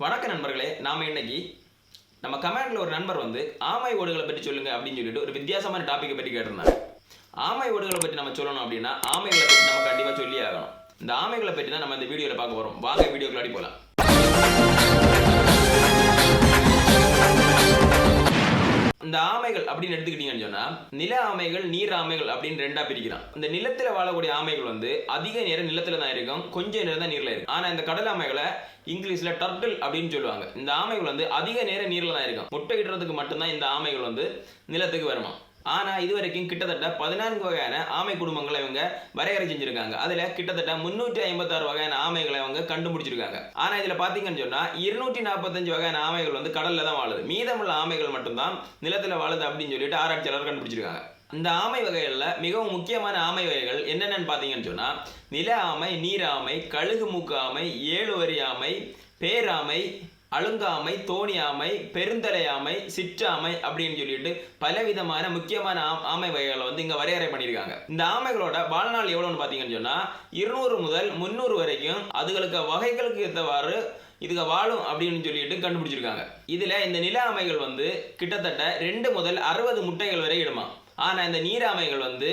வணக்க நண்பர்களே, நாம இன்னைக்கு நம்ம கமெண்ட்ல ஒரு நண்பர் வந்து ஆமை ஓடுகளை பற்றி சொல்லுங்க அப்படின்னு சொல்லிட்டு ஒரு வித்தியாசமான டாபிக்கை பற்றி கேட்டிருந்தாங்க. ஆமை ஓடுகளை பற்றி நம்ம சொல்லணும் அப்படின்னா ஆமைகளை பற்றி நம்ம கண்டிப்பா சொல்லியே ஆகணும். இந்த ஆமைகளை பற்றி தான் நம்ம இந்த வீடியோல பார்க்க போறோம். வாங்க வீடியோக்குள்ள அடி போலாம். இந்த ஆமைகள் அப்படின்னு எடுத்துக்கிட்டீங்கன்னு சொன்னா நில ஆமைகள் நீர் ஆமைகள் அப்படின்னு ரெண்டா பிரிக்கிறான். இந்த நிலத்துல வாழக்கூடிய ஆமைகள் வந்து அதிக நேரம் நிலத்துல தான் இருக்கும், கொஞ்ச நேரம் தான் நீர்ல இருக்கும். ஆனா இந்த கடல் ஆமைகளை இங்கிலீஷ்ல டர்ட்டில் அப்படின்னு சொல்லுவாங்க. இந்த ஆமைகள் வந்து அதிக நேரம் நீர்ல தான் இருக்கும். முட்டையிடுறதுக்கு மட்டும்தான் இந்த ஆமைகள் வந்து நிலத்துக்கு வருமா. ஆனா இதுவரைக்கும் கிட்டத்தட்ட 14 வகையான ஆமை குடும்பங்களை இவங்க வரையறை செஞ்சிருக்காங்க. அதுல கிட்டத்தட்ட 356 வகையான ஆமைகளை அவங்க கண்டுபிடிச்சிருக்காங்க. ஆனா இதுல பாத்தீங்கன்னு சொன்னா 245 வகையான ஆமைகள் வந்து கடல்ல தான் வாழுது. மீதமுள்ள ஆமைகள் மட்டும்தான் நிலத்துல வாழுது அப்படின்னு சொல்லிட்டு ஆராய்ச்சியாளர் கண்டுபிடிச்சிருக்காங்க. இந்த ஆமை வகைகள்ல மிகவும் முக்கியமான ஆமை வகைகள் என்னென்னு பாத்தீங்கன்னு சொன்னா நில ஆமை, நீர் ஆமை, கழுகு மூக்கு ஆமை, ஏழுவரி ஆமை, பேராமை, அழுங்காமை, தோணி ஆமை, பெருந்தலை ஆமை, சிற்றாமை அப்படின்னு சொல்லிட்டு பலவிதமான முக்கியமான ஆமை வகைகளை வந்து இங்க வரையறை பண்ணியிருக்காங்க. இந்த ஆமைகளோட வாழ்நாள் எவ்வளவுன்னு பாத்தீங்கன்னு சொன்னா 200 முதல் 300 வரைக்கும் அதுகளுக்கு வகைகளுக்கு ஏற்றவாறு இதுக்கு வாழும் அப்படின்னு சொல்லிட்டு கண்டுபிடிச்சிருக்காங்க. இதுல இந்த நில ஆமைகள் வந்து கிட்டத்தட்ட 2 முதல் 60 முட்டைகள் வரை இடுமா. ஆனா இந்த நீராமைகள் வந்து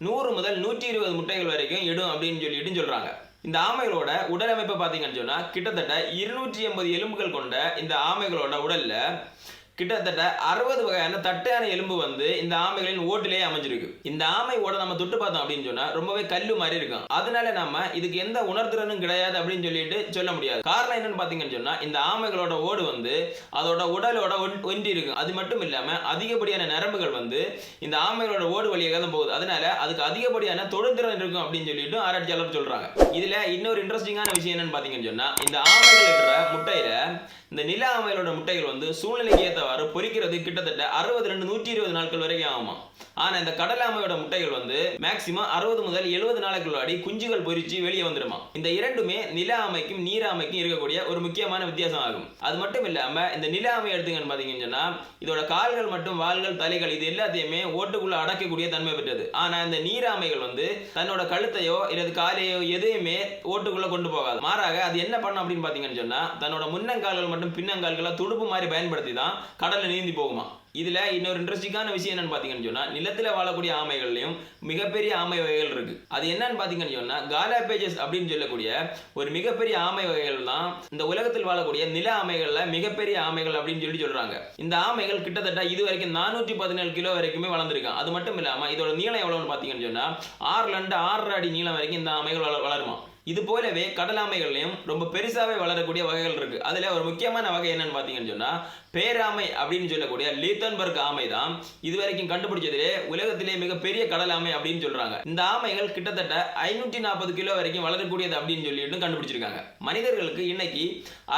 100 முதல் 120 முட்டைகள் வரைக்கும் இடும் அப்படின்னு சொல்லிட்டு சொல்றாங்க. இந்த ஆமைகளோட உடலமைப்பை பார்த்தீங்கன்னு சொன்னா கிட்டத்தட்ட 280 எலும்புகள் கொண்ட இந்த ஆமைகளோட உடல்ல கிட்டத்தட்ட 60 வகையான தட்டையான எலும்பு வந்து இந்த ஆமைகளின் ஓட்டிலே அமைஞ்சிருக்கு. இந்த ஆமை ஓட நம்ம தொட்டு பார்த்தோம் அப்படின்னு சொன்னா ரொம்பவே கல்லு மாதிரி இருக்கும். அதனால நம்ம இதுக்கு எந்த உணர்திறனும் கிடையாது அப்படின்னு சொல்லிட்டு சொல்ல முடியாது. காரணம் என்னன்னு பாத்தீங்கன்னு சொன்னா இந்த ஆமைகளோட ஓடு வந்து அதோட உடலோட ஒன்றி இருக்கும். அது மட்டும் இல்லாம அதிகப்படியான நரம்புகள் வந்து இந்த ஆமைகளோட ஓடு வழியாக தான் போகுது. அதனால அதுக்கு அதிகப்படியான தொடுதிறன் இருக்கும் அப்படின்னு சொல்லிட்டு ஆராய்ச்சியாளர் சொல்றாங்க. இதுல இன்னொரு இன்ட்ரெஸ்டிங்கான விஷயம் என்னன்னு பாத்தீங்கன்னு சொன்னா இந்த ஆமைகள் இடுற முட்டையில இந்த நில ஆமைகளோட முட்டைகள் வந்து சூழ்நிலைக்கு ஏற்றவாறு பொரிக்கிறது கிட்டத்தட்ட 60 120 நாட்கள் வரைக்கும் ஆகுமா. ஆனா இந்த கடல் ஆமையோட முட்டைகள் வந்து மேக்சிமம் 60 முதல் 70 நாளைக்குள்ளாடி குஞ்சுகள் பொரிச்சு வெளியே வந்துடுமா. இந்த இரண்டுமே நில ஆமைக்கும் நீர் ஆமைக்கும் இருக்கக்கூடிய ஒரு முக்கியமான வித்தியாசம் ஆகும். அது மட்டும் இல்லாம இந்த நில ஆமை எடுத்துங்கன்னு பாத்தீங்கன்னு சொன்னா இதோட கால்கள் மற்றும் வால்கள், தலைகள் இது எல்லாத்தையுமே ஓட்டுக்குள்ள அடக்கக்கூடிய தன்மை பெற்றது. ஆனா இந்த நீர் ஆமைகள் வந்து தன்னோட கழுத்தையோ இல்லது காலையோ எதையுமே ஓட்டுக்குள்ள கொண்டு போகாது. மாறாக அது என்ன பண்ணும் அப்படின்னு பாத்தீங்கன்னு சொன்னா தன்னோட முன்னங்கால்கள் மற்றும் பின்னங்கால்களை துடுப்பு மாதிரி பயன்படுத்தி தான் கடல்ல நீந்தி போகுமா. இதுல இன்னொரு இன்ட்ரெஸ்டிங்கான விஷயம் என்னன்னு பாத்தீங்கன்னு சொன்னா நிலத்துல வாழக்கூடிய ஆமைகள்லயும் மிகப்பெரிய ஆமை வகைகள் இருக்கு. அது என்னன்னு பாத்தீங்கன்னு சொன்னா காலாபேஜஸ் அப்படின்னு சொல்லக்கூடிய ஒரு மிகப்பெரிய ஆமை வகைகள் தான் இந்த உலகத்தில் வாழக்கூடிய நில ஆமைகள்ல மிகப்பெரிய ஆமைகள் அப்படின்னு சொல்றாங்க. இந்த ஆமைகள் கிட்டத்தட்ட இது வரைக்கும் 417 கிலோ வரைக்குமே வளர்ந்துருக்கான். அது மட்டும் இல்லாம இதோட நீளம் எவ்வளவுன்னு பாத்தீங்கன்னு சொன்னா 6 அடி நீளம் வரைக்கும் இந்த ஆமைகள் வளருமா. இது போலவே கடல் ஆமைகள்லயும் ரொம்ப பெருசாவே வளரக்கூடிய வகைகள் இருக்கு. அதுல ஒரு முக்கியமான வகை என்னன்னு பாத்தீங்கன்னு சொன்னா பேராமை அப்படின்னு சொல்லக்கூடிய லீத்தன்பர்க் ஆமை தான் இதுவரைக்கும் கண்டுபிடிச்சதிலே உலகத்திலே மிகப்பெரிய கடல் ஆமை அப்படின்னு சொல்றாங்க. இந்த ஆமைகள் கிட்டத்தட்ட 540 கிலோ வரைக்கும் வளரக்கூடியது அப்படின்னு சொல்லிட்டு கண்டுபிடிச்சிருக்காங்க. மனிதர்களுக்கு இன்னைக்கு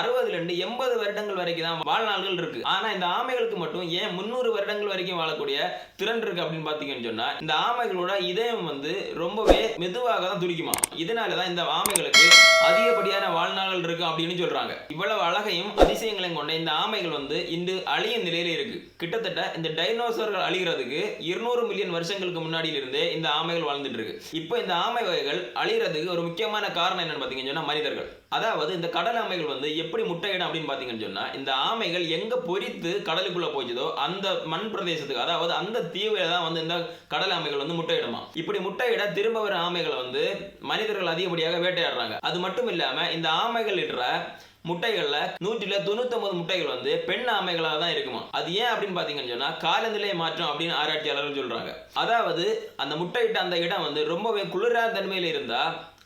60 80 வருடங்கள் வரைக்கும் தான் வாழ்நாள்கள் இருக்கு. ஆனா இந்த ஆமைகளுக்கு மட்டும் ஏன் 300 வருடங்கள் வரைக்கும் வாழக்கூடிய திறன் இருக்கு அப்படின்னு பாத்தீங்கன்னு சொன்னா இந்த ஆமைகளோட இதயம் வந்து ரொம்பவே மெதுவாக தான் துடிக்குமா. இதனாலதான் இந்த ஆமைகளுக்கு அதிகப்படியான வாழ்நாள்கள் இருக்கு அப்படின்னு சொல்றாங்க. இவ்வளவு அழகையும் அதிசயங்களையும் கொண்ட இந்த ஆமைகள் வந்து இன்று அழியும் நிலையில இருக்கு. கிட்டத்தட்ட இந்த டைனோசர்கள் அழிகிறதுக்கு 200 மில்லியன் வருஷங்களுக்கு முன்னாடியில இருந்தே இந்த ஆமைகள் வாழ்ந்துட்டு இருக்கு. இப்போ இந்த ஆமை வகைகள் அழிகிறதுக்கு ஒரு முக்கியமான காரணம் என்னன்னு பாத்தீங்கன்னு சொன்னா மனிதர்கள். அதாவது இந்த கடல் ஆமைகள் வந்து எப்படி முட்டையிடும் அப்படின்னு பாத்தீங்கன்னு சொன்னா இந்த ஆமைகள் எங்க பொரித்து கடலுக்குள்ள போச்சுதோ அந்த மண் பிரதேசத்துக்கு அதாவது அந்த தீவுல தான் வந்து இந்த கடல் ஆமைகள் வந்து முட்டையிடுமா. இப்படி முட்டையிட திரும்ப வர ஆமைகளை வந்து மனிதர்கள் அதிகப்படியாக வேட்டையாடுறாங்க. அது மட்டும் இல்லாம இந்த ஆமைகள் இடுற முட்டைகள்ல 199 முட்டைகள் வந்து பெண் ஆமைகளாக தான் இருக்குமா. அது ஏன் அப்படின்னு பாத்தீங்கன்னு சொன்னா காலநிலை மாற்றம் அப்படின்னு ஆராய்ச்சியாளர்கள் சொல்றாங்க. அதாவது அந்த முட்டையிட்ட அந்த இடம் வந்து ரொம்பவே குளிரான தன்மையில இருந்தா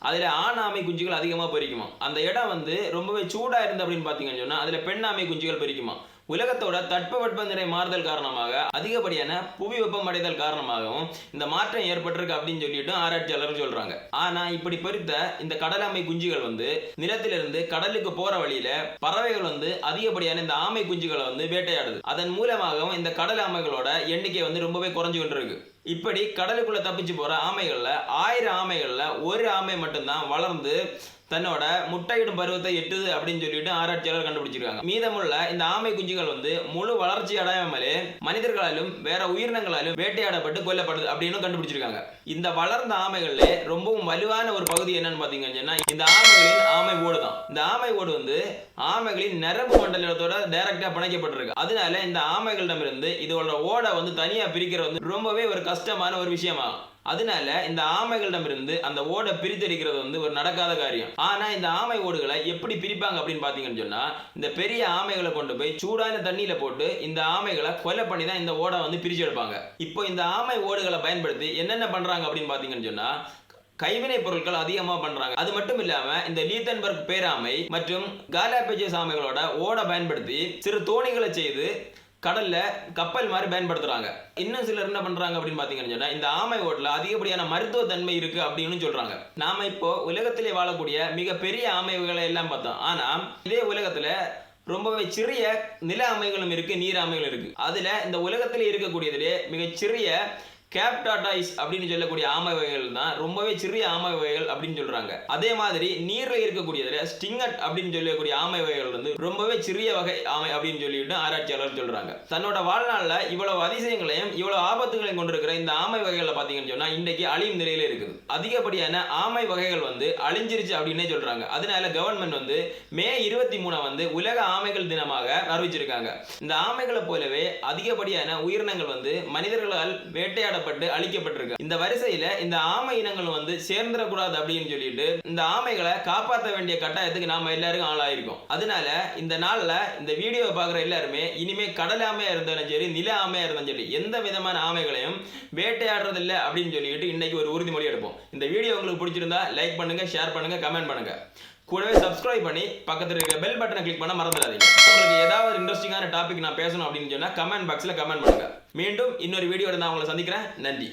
அதுல ஆண் ஆமை குஞ்சுகள் அதிகமா பொரிக்குமா. அந்த இடம் வந்து ரொம்பவே சூடா இருந்து அப்படின்னு பாத்தீங்கன்னு சொன்னா அதுல பெண் ஆமை குஞ்சுகள் பொரிக்குமா. உலகத்தோட தட்பவெட்ப நிலை மாறுதல் காரணமாக அதிகப்படியான புவி வெப்பம் அடைதல் காரணமாகவும் இந்த மாற்றம் ஏற்பட்டிருக்கு அப்படின்னு சொல்லிட்டு ஆராய்ச்சியாளர்கள் சொல்றாங்க. ஆனா இப்படி பொறித்த இந்த கடலாமை குஞ்சுகள் வந்து நிலத்திலிருந்து கடலுக்கு போற வழியில பறவைகள் வந்து அதிகப்படியான இந்த ஆமை குஞ்சுகளை வந்து வேட்டையாடுது. அதன் மூலமாகவும் இந்த கடல் ஆமைகளோட எண்ணிக்கை வந்து ரொம்பவே குறைஞ்சு கொண்டு இருக்கு. இப்படி கடலுக்குள்ள தப்பிச்சு போற ஆமைகள்ல 1000 ஆமைகள்ல ஒரு ஆமை மட்டும்தான் வளர்ந்து தன்னோட முட்டையிடும் பருவத்தை எட்டுது அப்படின்னு சொல்லிட்டு ஆராய்ச்சியாளர் கண்டுபிடிச்சிருக்காங்க. மீதமுள்ள இந்த ஆமை குஞ்சுகள் வந்து முழு வளர்ச்சி அடையாமலே மனிதர்களாலும் வேற உயிரினங்களாலும் வேட்டையாடப்பட்டு கொல்லப்படுது அப்படின்னு கண்டுபிடிச்சிருக்காங்க. இந்த வளர்ந்த ஆமைகள்ல ரொம்பவும் வலுவான ஒரு பகுதி என்னன்னு பாத்தீங்கன்னா இந்த ஆமைகளின் ஆமை ஓடு தான். இந்த ஆமை ஓடு வந்து ஆமைகளின் நரம்பு மண்டலத்தோட டைரக்டா பிணைக்கப்பட்டிருக்கு. அதனால இந்த ஆமைகளிடமிருந்து இதோட ஓட வந்து தனியா பிரிக்கிறது வந்து ரொம்பவே ஒரு கஷ்டமான ஒரு விஷயமா. அதனால இந்த ஆமைகளிடமிருந்து அந்த ஓடை பிரித்தெடுக்கிறது வந்து ஒரு நடக்காத காரியம். ஆனா இந்த ஆமை ஓடுகளை எப்படி பிரிப்பாங்க அப்படின்னு பாத்தீங்கன்னு சொன்னா இந்த பெரிய ஆமைகளை கொண்டு போய் சூடான தண்ணியில போட்டு இந்த ஆமைகளை கொலை பண்ணி தான் இந்த ஓடை வந்து பிரிச்சு எடுப்பாங்க. இப்போ இந்த ஆமை ஓடுகளை பயன்படுத்தி என்னென்ன பண்றாங்க அப்படின்னு பாத்தீங்கன்னு சொன்னா கைவினை பொருட்கள் அதிகமாக பண்றாங்க. அது மட்டும் இல்லாம இந்த லீத்தன்பர்க் பேராமை மற்றும் காலாபேஜஸ் ஆமைகளோட ஓட பயன்படுத்தி சிறு தோணிகளை செய்து கடல்ல கப்பல் மாதிரி பயன்படுத்துறாங்க. இன்னும் சிலர் என்ன பண்றாங்க அப்படின்னு பாத்தீங்கன்னா இந்த ஆமை ஓட்டுல அதிகப்படியான மருத்துவ தன்மை இருக்கு அப்படின்னு சொல்றாங்க. நாம இப்போ உலகத்திலே வாழக்கூடிய மிகப்பெரிய ஆமைகளை எல்லாம் பார்த்தோம். ஆனா இதே உலகத்துல ரொம்பவே சிறிய நில ஆமைகளும் இருக்கு, நீர் ஆமைகளும் இருக்கு. அதுல இந்த உலகத்திலே இருக்கக்கூடியதிலே மிகச்சிறிய கேப்டாடாய்ஸ் அப்படின்னு சொல்லக்கூடிய ஆமை வகைகள் தான் ரொம்பவே சிறிய ஆமை வகைகள் அப்படின்னு சொல்றாங்க. அதே மாதிரி நீர்ல இருக்கக்கூடியதுல ஸ்டிங்கட் அப்படின்னு சொல்லக்கூடிய ஆமை வகைகள் வந்து ரொம்பவே சிறிய வகை ஆமை அப்படின்னு சொல்லிட்டு ஆராய்ச்சியாளர் சொல்றாங்க. தன்னோட வாழ்நாள்ல இவ்வளவு அதிசயங்களையும் இவ்வளவு ஆபத்துகளையும் கொண்டிருக்கிற இந்த ஆமை வகைகளை பாத்தீங்கன்னு சொன்னா இன்றைக்கு அழியும் நிலையில இருக்குது. அதிகப்படியான ஆமை வகைகள் வந்து அழிஞ்சிருச்சு அப்படின்னே சொல்றாங்க. அதனால கவர்மெண்ட் வந்து மே 23 வந்து உலக ஆமைகள் தினமாக அறிவிச்சிருக்காங்க. இந்த ஆமைகளை போலவே அதிகப்படியான உயிரினங்கள் வந்து மனிதர்களால் வேட்டையாட அழிக்கப்பட்டிருக்கு. இந்த வரிசையில இந்த ஆமை இனங்கள் வந்து சேர்ந்துடக்கூடாது அப்படின்னு சொல்லிட்டு இந்த ஆமைகளை காப்பாற்ற வேண்டிய கட்டாயத்துக்கு நாம எல்லாரும் ஆளாயிருக்கோம். அதனால இந்த நாள்ல இந்த வீடியோவை பார்க்குற எல்லாருமே இனிமே கடல் ஆமையா இருந்தாலும் சரி, நில ஆமையா இருந்தாலும் சரி, எந்த விதமான ஆமைகளையும் வேட்டையாடுறது இல்லை அப்படின்னு சொல்லிட்டு இன்னைக்கு ஒரு உறுதிமொழி எடுப்போம். இந்த வீடியோ உங்களுக்கு பிடிச்சிருந்தா லைக் பண்ணுங்க, ஷேர் பண்ணுங்க, கமெண்ட் பண்ணுங்க. கூடவே சப்ஸ்கிரைப் பண்ணி பக்கத்தில் இருக்கிற பெல் பட்டனை கிளிக் பண்ண மறந்துடாதீங்க. உங்களுக்கு ஏதாவது இன்ட்ரெஸ்டிங்கான டாபிக் நான் பேசணும் அப்படின்னு சொன்னா கமெண்ட் பாக்ஸ்ல கமெண்ட் பண்ணுங்க. மீண்டும் இன்னொரு வீடியோட நான் உங்களை சந்திக்கிறேன். நன்றி.